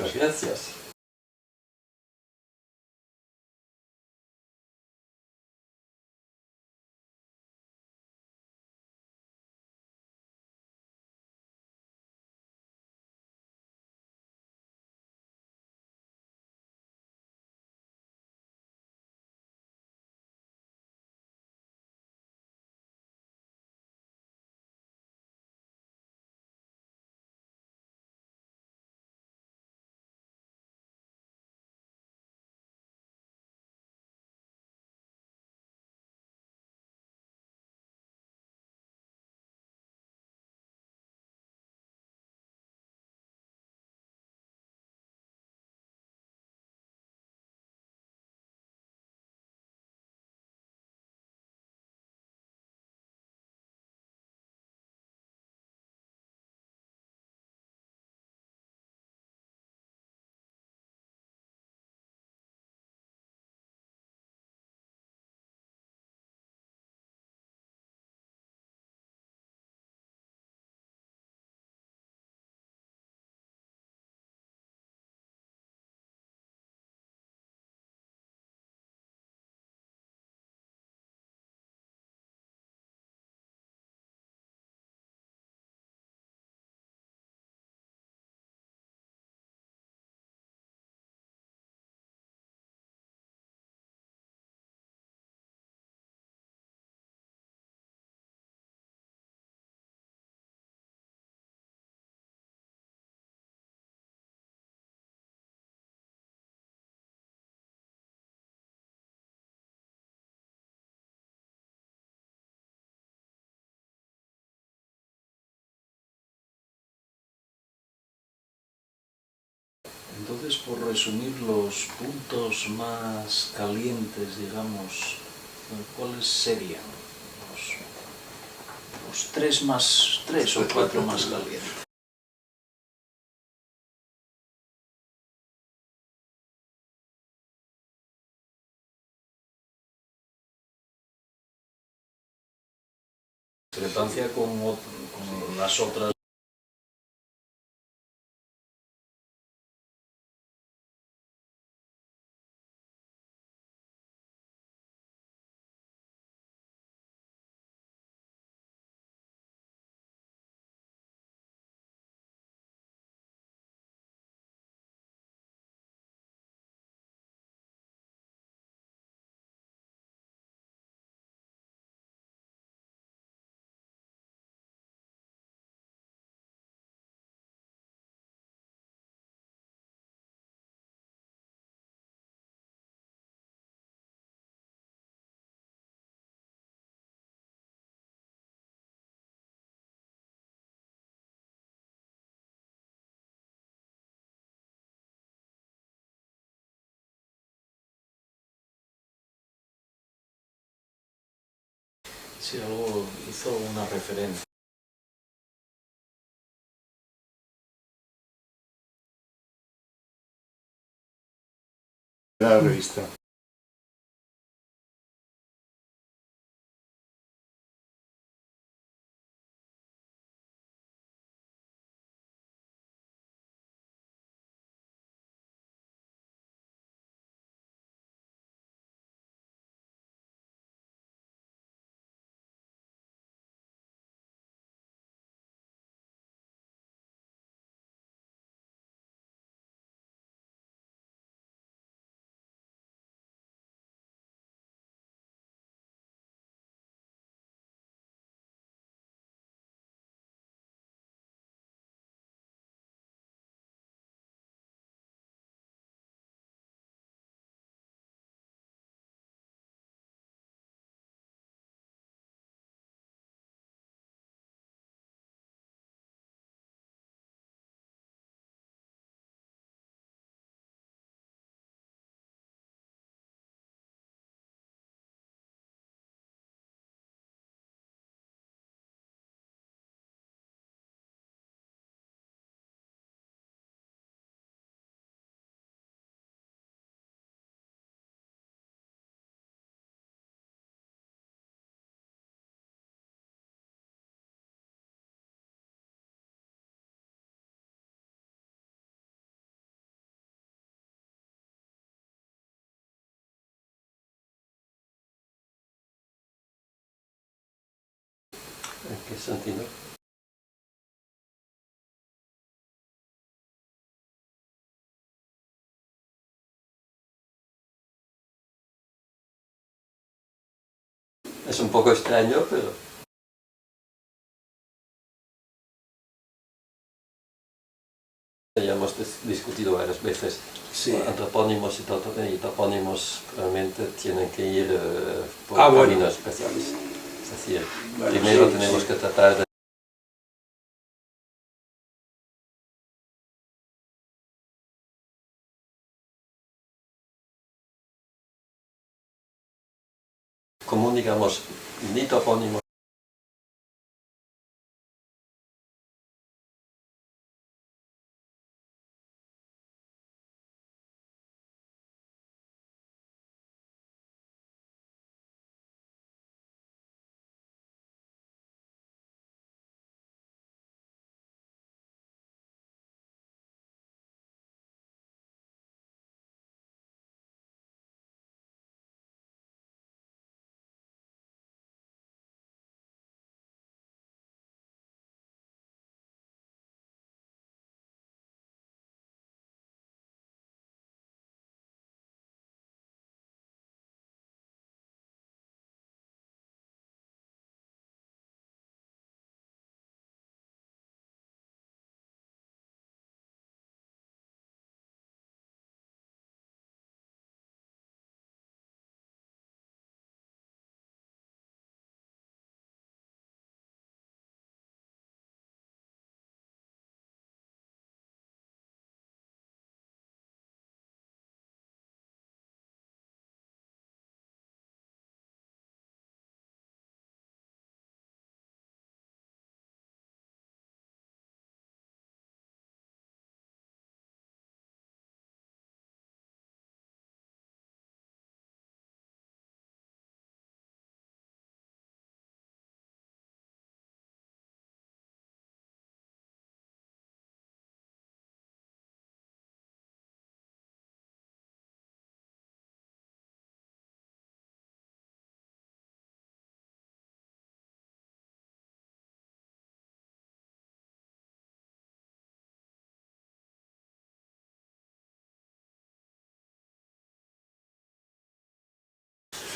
Muchas gracias. Entonces, por resumir los puntos más calientes, digamos, ¿cuáles serían los tres o cuatro más calientes? Discrepancia con las otras. Sí, algo hizo una referencia. La revista. qué sentido? Es un poco extraño, pero ya hemos discutido varias veces. Sí. Antropónimos y topónimos realmente tienen que ir por Bueno. caminos especiales. Es decir, Bueno, primero sí, tenemos sí. que tratar de común, digamos, ni topónimo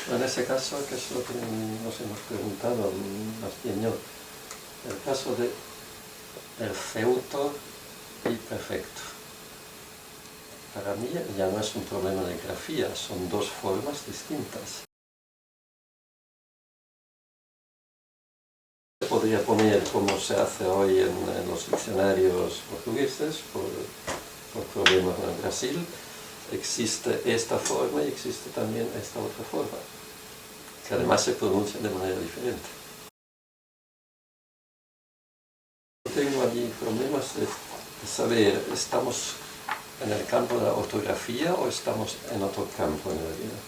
en ese caso, que es lo que nos hemos preguntado, más bien yo, el caso de perfecto y perfecto. Para mí ya no es un problema de grafía, son dos formas distintas. Se podría poner como se hace hoy en los diccionarios portugueses, por problemas en Brasil, existe esta forma y existe también esta otra forma, que además se pronuncia de manera diferente. Tengo allí problemas de saber, ¿estamos en el campo de la ortografía o estamos en otro campo en realidad?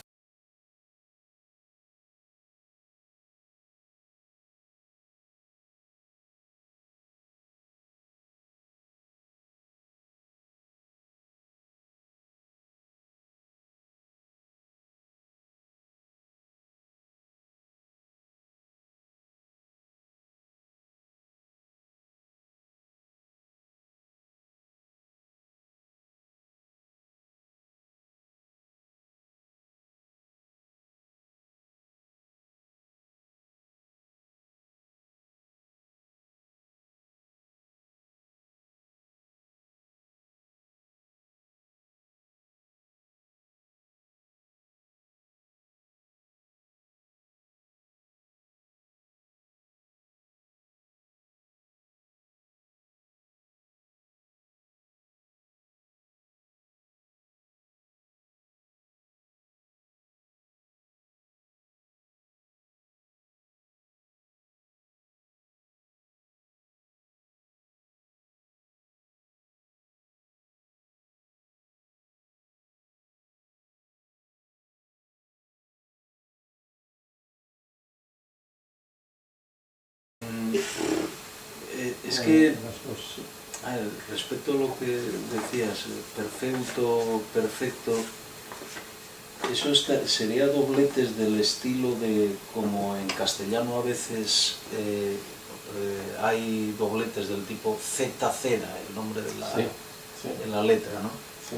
Es que, respecto a lo que decías, perfecto, eso sería dobletes del estilo de como en castellano a veces hay dobletes del tipo ZZ, el nombre de Sí, de la letra, ¿no? sí.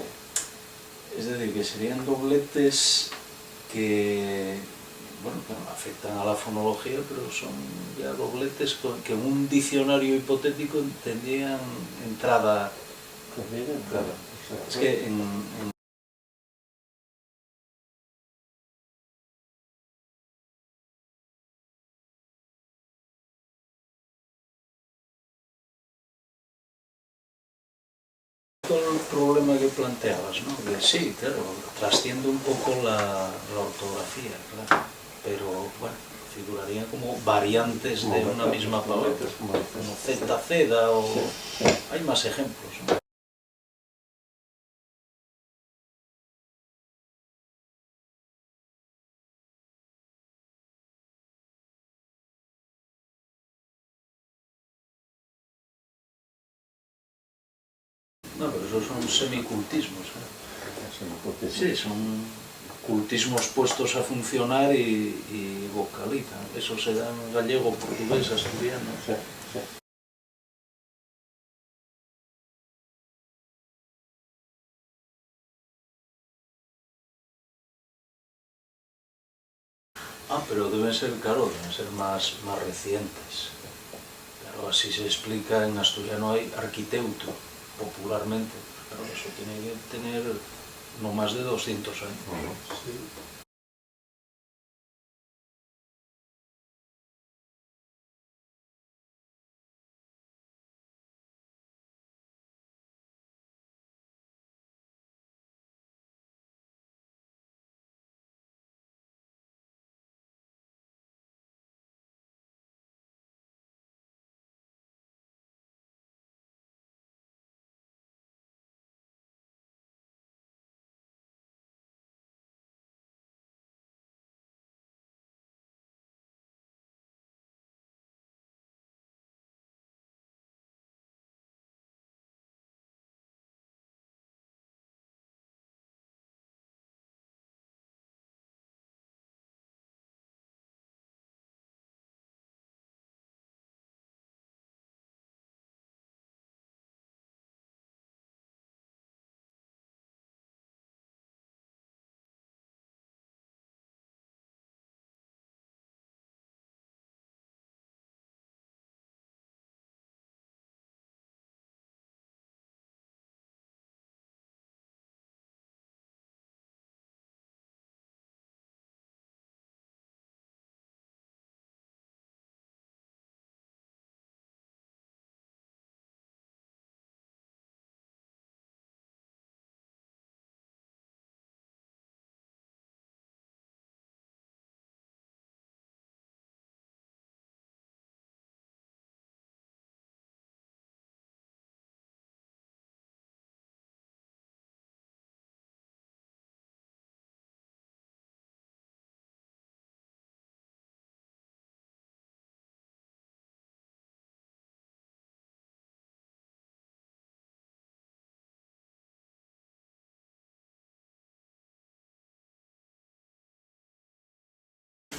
Es decir, que serían dobletes que, bueno, que no afectan a la fonología, pero son ya dobletes que en un diccionario hipotético tendrían entrada. También entrada. Es que todo el problema que planteabas, ¿no? Que sí, claro, trasciende un poco la ortografía, claro, pero bueno, figurarían como variantes de una misma palabra, como ZZ o... Hay más ejemplos, ¿no? No, pero esos son semicultismos, ¿eh? Sí, son cultismos puestos a funcionar y vocalizan. Eso se da en gallego, portugués, asturiano. Sí, sí. Ah, pero deben ser, claro, deben ser más recientes. Claro, así se explica, en asturiano hay arquiteuto, popularmente. Claro, eso tiene que tener no más de 200 años. Sí.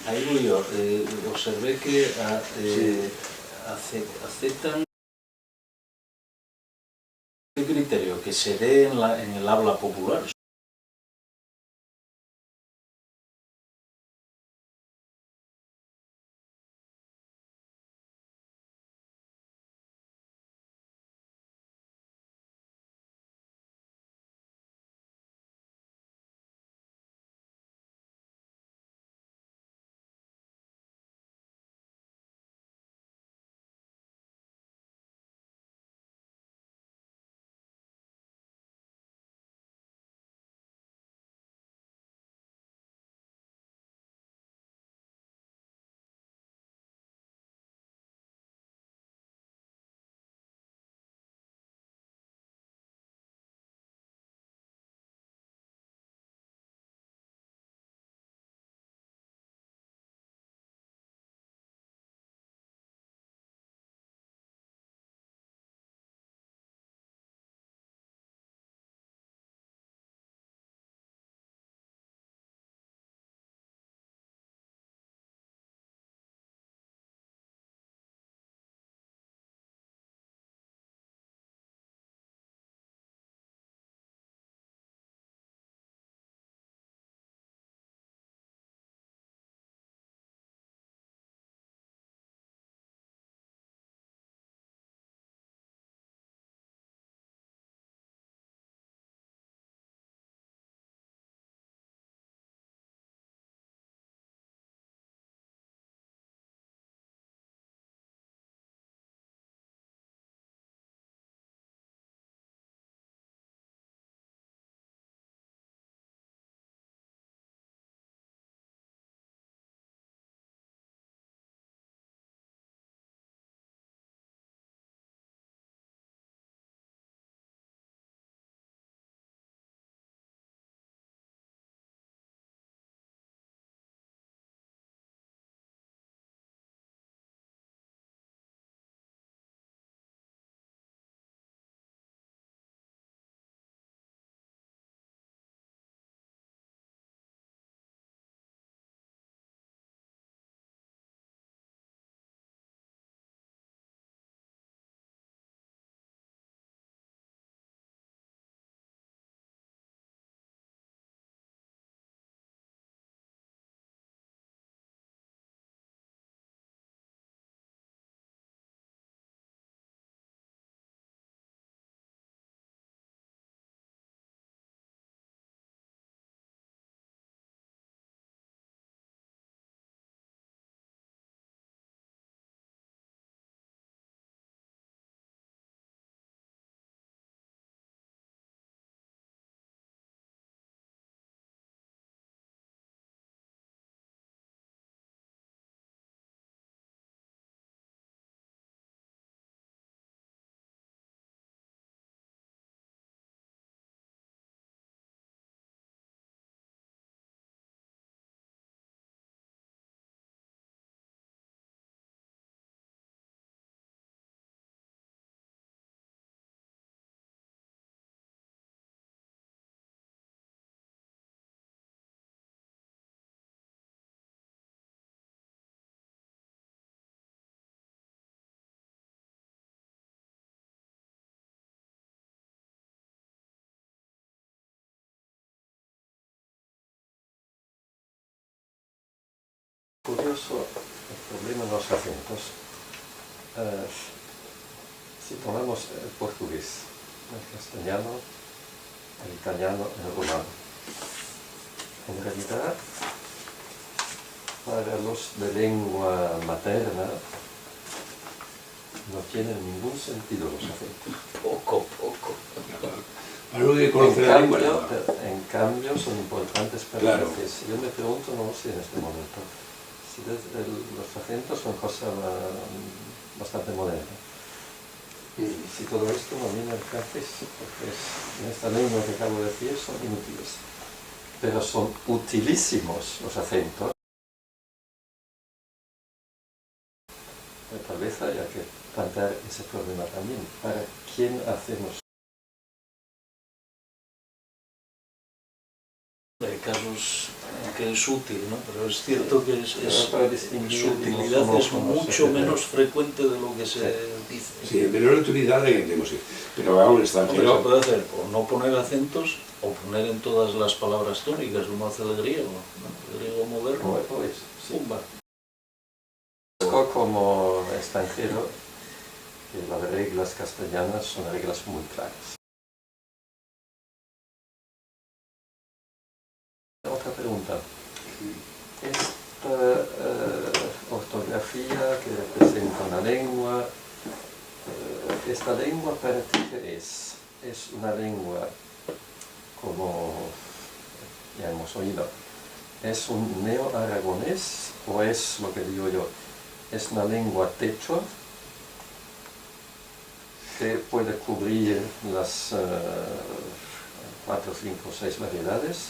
Ahí voy yo. Observé que aceptan el criterio que se dé en el habla popular. curioso el problema de los acentos. Si tomamos el portugués, el castellano, el italiano, el romano, en realidad, para los de lengua materna, no tienen ningún sentido los acentos. Poco. Algo que conoce la lengua. En cambio, son importantes para Claro. que si yo me pregunto, no lo sé en este momento, si los acentos son cosa bastante moderna. Si todo esto no viene del francés, porque en esta lengua que acabo de decir son inútiles, pero son utilísimos los acentos. Tal vez haya que plantear ese problema también. ¿Para quién hacemos? Hay casos en que es útil, ¿no? Pero es cierto que Para distinguir su utilidad los es monófonos, mucho etcétera. menos frecuente de lo que se dice. Sí, en menor utilidad entendemos, sí. Pero a un Hombre, se extranjero. puede hacer o no poner acentos o poner en todas las palabras tónicas, como hace el griego, ¿no? El griego moderno. Como es, sí. Pumba. Como extranjero, que las reglas castellanas son reglas muy claras. Otra pregunta. Esta ortografía que representa una lengua, ¿esta lengua para ti qué es? ¿Es una lengua, como ya hemos oído, es un neo-aragonés o es lo que digo yo? Es una lengua techo que puede cubrir las 4, 5, 6 variedades.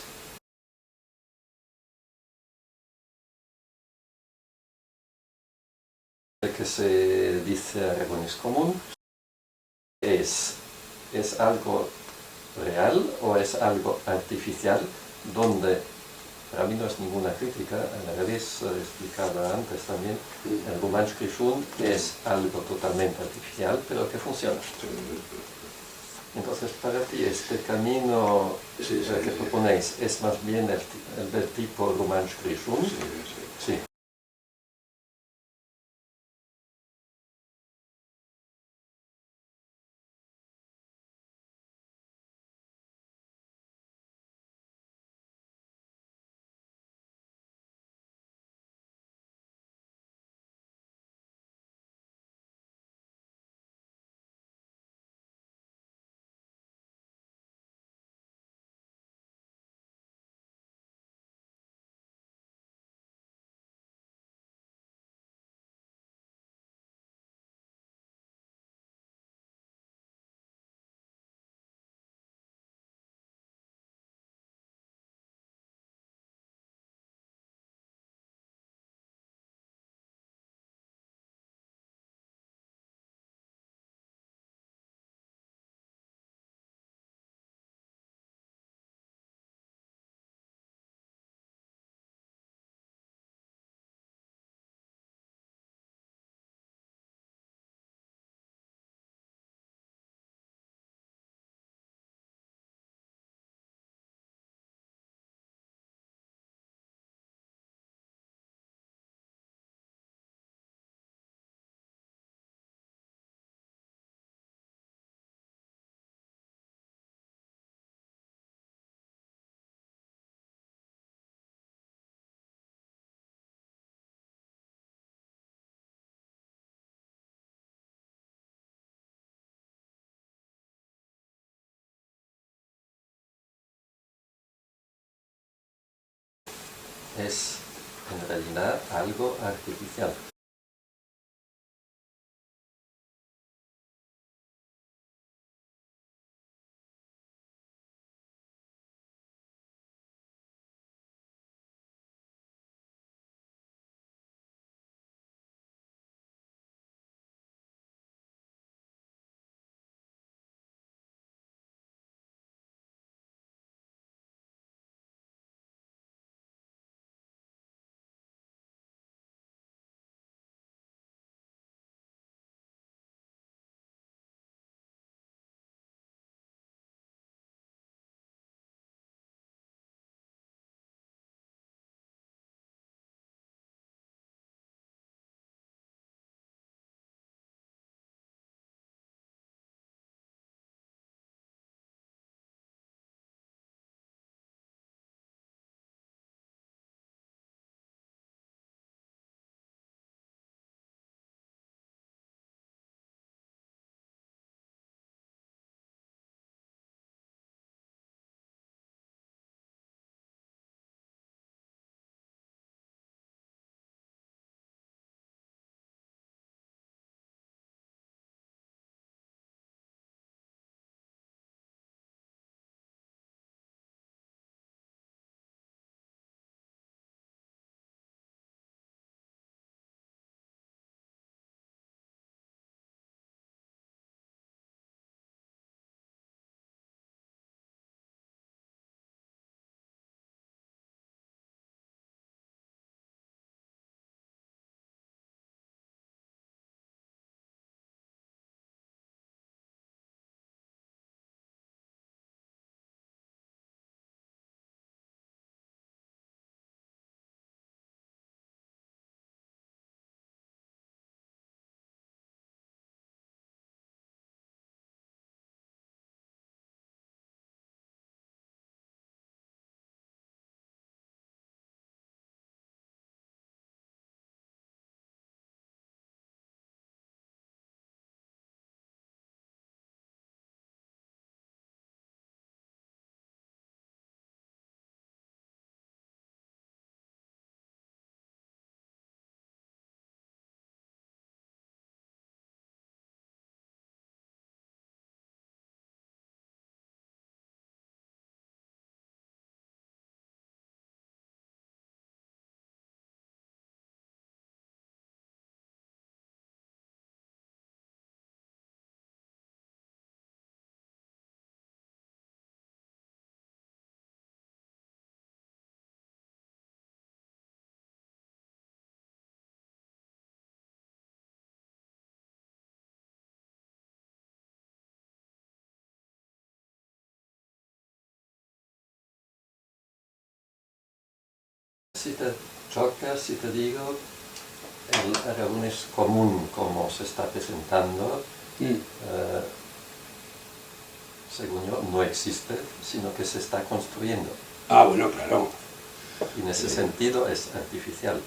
El que se dice aragonés común es algo real o es algo artificial, donde para mí no es ninguna crítica, al revés, explicaba antes también, el Romansch-Griffon es algo totalmente artificial, pero que funciona. Entonces, para ti, este camino que proponéis es más bien el del tipo Romansch-Griffon. Sí. Es en realidad algo artificial. si te choca, si te digo, el Aragonés común como se está presentando, según yo, no existe, sino que se está construyendo. Ah, bueno, claro. Y en ese sentido es artificial.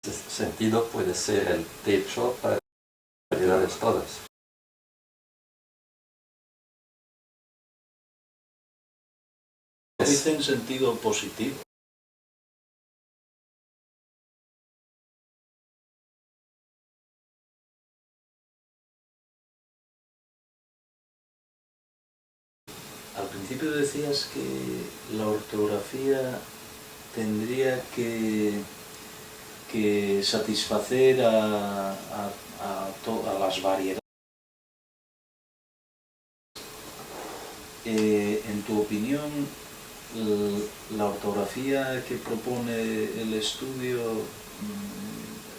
En ese sentido puede ser el techo para las variedades todas. Dice en sentido positivo. Al principio decías que la ortografía tendría que satisfacer a las variedades. En tu opinión, la ortografía que propone el estudio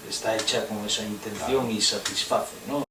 está hecha con esa intención y satisface, ¿no?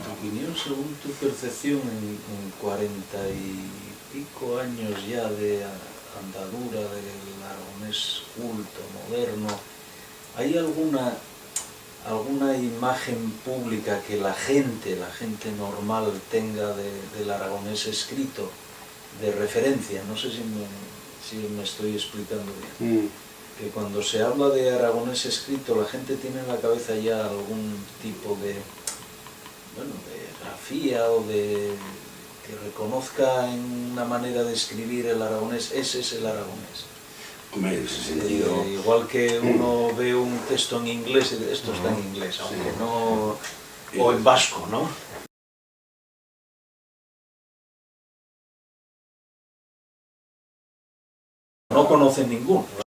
Opinión, según tu percepción, en 40 y pico años ya de andadura del aragonés culto, moderno, ¿Hay alguna imagen pública que la gente normal tenga del aragonés escrito, de referencia? No sé si me estoy explicando bien. Que cuando se habla de aragonés escrito, la gente tiene en la cabeza ya algún tipo de grafía o de que reconozca en una manera de escribir el aragonés, ese es el aragonés. Hombre, en ese sentido... Igual que uno ve un texto en inglés y dice, esto está en inglés, aunque no... o en vasco, ¿no? No conocen ninguno.